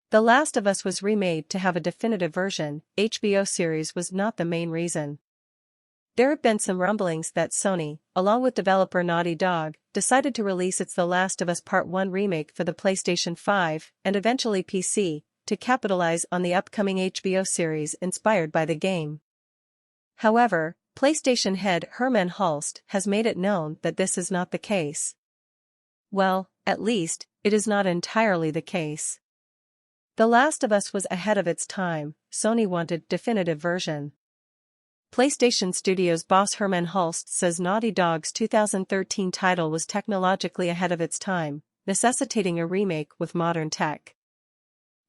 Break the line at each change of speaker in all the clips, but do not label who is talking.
The Last of Us was remade to have a definitive version. HBO series was not the main reason. There have been some rumblings that Sony, along with developer Naughty Dog, decided to release its The Last of Us Part 1 remake for the PlayStation 5 and eventually PC, to capitalize on the upcoming HBO series inspired by the game. However, PlayStation head Hermen Hulst has made it known that this is not the case. Well, at least, it is not entirely the case. The Last of Us was ahead of its time. Sony wanted definitive version. PlayStation Studios boss Hermen Hulst says Naughty Dog's 2013 title was technologically ahead of its time, necessitating a remake with modern tech.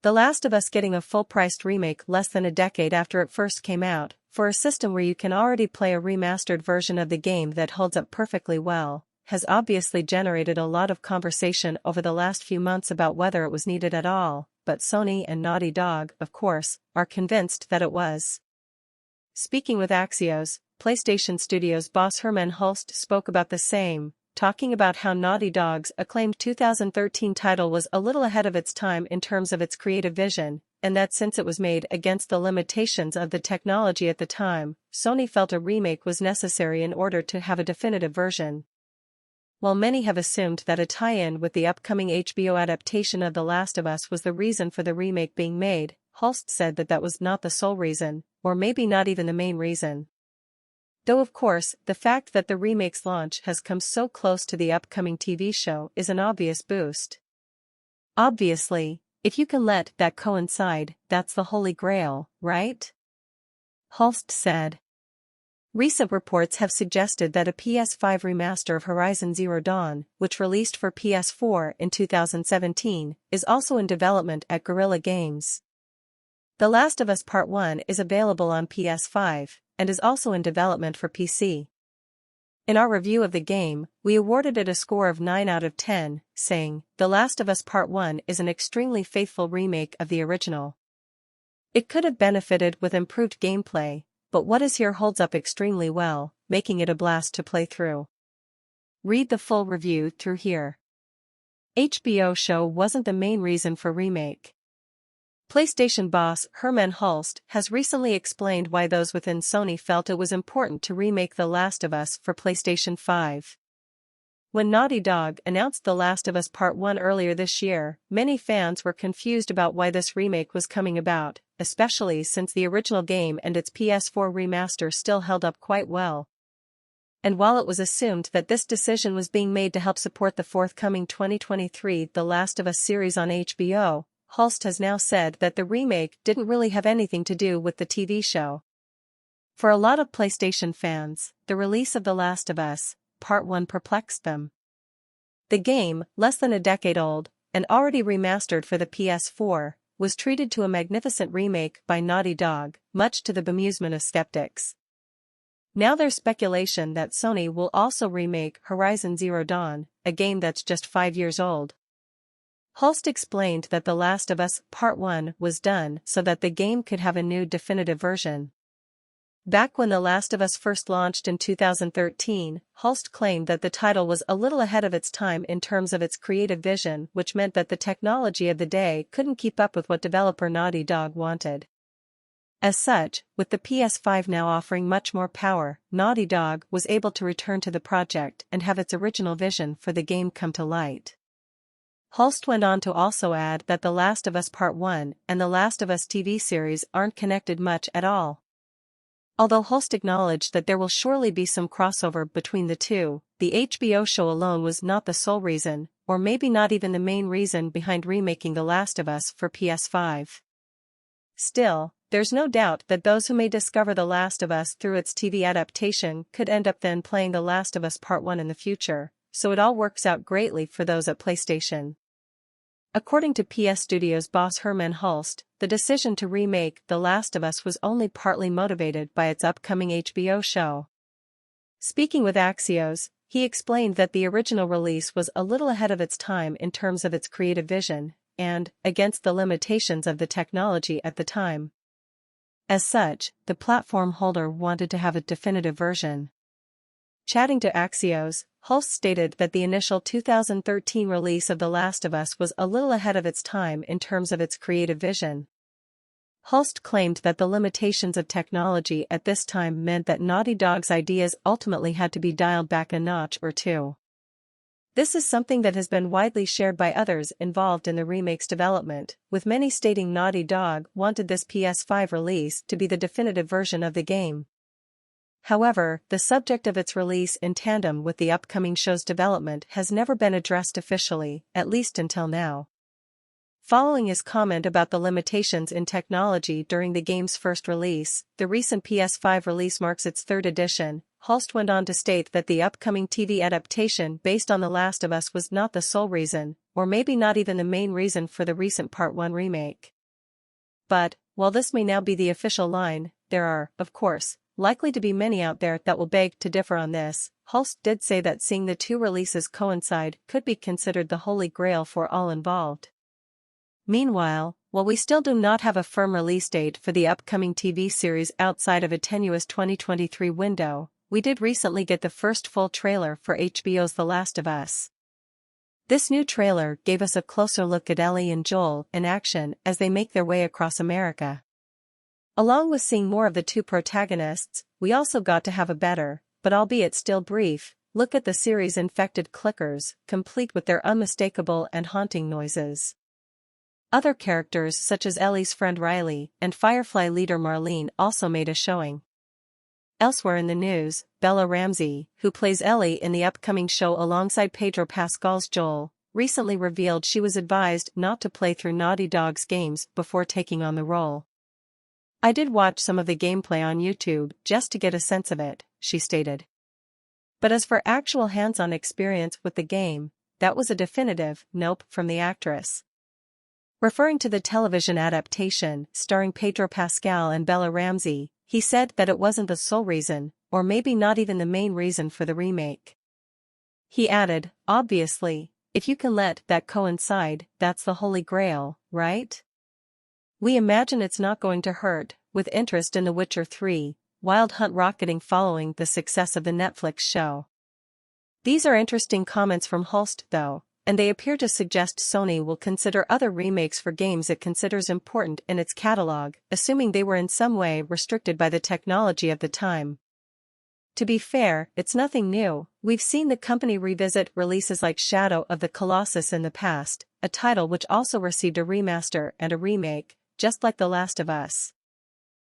The Last of Us getting a full-priced remake less than a decade after it first came out, for a system where you can already play a remastered version of the game that holds up perfectly well, has obviously generated a lot of conversation over the last few months about whether it was needed at all, but Sony and Naughty Dog, of course, are convinced that it was. Speaking with Axios, PlayStation Studios boss Hermen Hulst spoke about the same, talking about how Naughty Dog's acclaimed 2013 title was a little ahead of its time in terms of its creative vision, and that since it was made against the limitations of the technology at the time, Sony felt a remake was necessary in order to have a definitive version. While many have assumed that a tie-in with the upcoming HBO adaptation of The Last of Us was the reason for the remake being made, Hulst said that that was not the sole reason, or maybe not even the main reason. Though of course, the fact that the remake's launch has come so close to the upcoming TV show is an obvious boost. Obviously, if you can let that coincide, that's the holy grail, right? Hulst said. Recent reports have suggested that a PS5 remaster of Horizon Zero Dawn, which released for PS4 in 2017, is also in development at Guerrilla Games. The Last of Us Part 1 is available on PS5, and is also in development for PC. In our review of the game, we awarded it a score of 9 out of 10, saying, The Last of Us Part 1 is an extremely faithful remake of the original. It could have benefited with improved gameplay, but what is here holds up extremely well, making it a blast to play through. Read the full review through here. HBO show wasn't the main reason for remake. PlayStation boss Hermen Hulst has recently explained why those within Sony felt it was important to remake The Last of Us for PlayStation 5. When Naughty Dog announced The Last of Us Part 1 earlier this year, many fans were confused about why this remake was coming about, especially since the original game and its PS4 remaster still held up quite well. And while it was assumed that this decision was being made to help support the forthcoming 2023 The Last of Us series on HBO, Hulst has now said that the remake didn't really have anything to do with the TV show. For a lot of PlayStation fans, the release of The Last of Us Part 1 perplexed them. The game, less than a decade old, and already remastered for the PS4, was treated to a magnificent remake by Naughty Dog, much to the bemusement of skeptics. Now there's speculation that Sony will also remake Horizon Zero Dawn, a game that's just 5 years old. Hulst explained that The Last of Us Part 1 was done so that the game could have a new definitive version. Back when The Last of Us first launched in 2013, Hulst claimed that the title was a little ahead of its time in terms of its creative vision, which meant that the technology of the day couldn't keep up with what developer Naughty Dog wanted. As such, with the PS5 now offering much more power, Naughty Dog was able to return to the project and have its original vision for the game come to light. Hulst went on to also add that The Last of Us Part 1 and The Last of Us TV series aren't connected much at all. Although Hulst acknowledged that there will surely be some crossover between the two, the HBO show alone was not the sole reason, or maybe not even the main reason behind remaking The Last of Us for PS5. Still, there's no doubt that those who may discover The Last of Us through its TV adaptation could end up then playing The Last of Us Part 1 in the future, so it all works out greatly for those at PlayStation. According to PS Studios boss Hermen Hulst, the decision to remake The Last of Us was only partly motivated by its upcoming HBO show. Speaking with Axios, he explained that the original release was a little ahead of its time in terms of its creative vision, and against the limitations of the technology at the time. As such, the platform holder wanted to have a definitive version. Chatting to Axios, Hulst stated that the initial 2013 release of The Last of Us was a little ahead of its time in terms of its creative vision. Hulst claimed that the limitations of technology at this time meant that Naughty Dog's ideas ultimately had to be dialed back a notch or two. This is something that has been widely shared by others involved in the remake's development, with many stating Naughty Dog wanted this PS5 release to be the definitive version of the game. However, the subject of its release in tandem with the upcoming show's development has never been addressed officially, at least until now. Following his comment about the limitations in technology during the game's first release, the recent PS5 release marks its third edition. Hulst went on to state that the upcoming TV adaptation based on The Last of Us was not the sole reason, or maybe not even the main reason for the recent Part 1 remake. But, while this may now be the official line, there are, of course, likely to be many out there that will beg to differ on this. Hulst did say that seeing the two releases coincide could be considered the holy grail for all involved. Meanwhile, while we still do not have a firm release date for the upcoming TV series outside of a tenuous 2023 window, we did recently get the first full trailer for HBO's The Last of Us. This new trailer gave us a closer look at Ellie and Joel in action as they make their way across America. Along with seeing more of the two protagonists, we also got to have a better, but albeit still brief, look at the series' infected clickers, complete with their unmistakable and haunting noises. Other characters such as Ellie's friend Riley and Firefly leader Marlene also made a showing. Elsewhere in the news, Bella Ramsey, who plays Ellie in the upcoming show alongside Pedro Pascal's Joel, recently revealed she was advised not to play through Naughty Dog's games before taking on the role. "I did watch some of the gameplay on YouTube just to get a sense of it," she stated. But as for actual hands-on experience with the game, that was a definitive nope from the actress. Referring to the television adaptation starring Pedro Pascal and Bella Ramsey, he said that it wasn't the sole reason, or maybe not even the main reason for the remake. He added, "Obviously, if you can let that coincide, that's the holy grail, right? We imagine it's not going to hurt," with interest in The Witcher 3, Wild Hunt rocketing following the success of the Netflix show. These are interesting comments from Hulst though, and they appear to suggest Sony will consider other remakes for games it considers important in its catalog, assuming they were in some way restricted by the technology of the time. To be fair, it's nothing new. We've seen the company revisit releases like Shadow of the Colossus in the past, a title which also received a remaster and a remake, just like The Last of Us.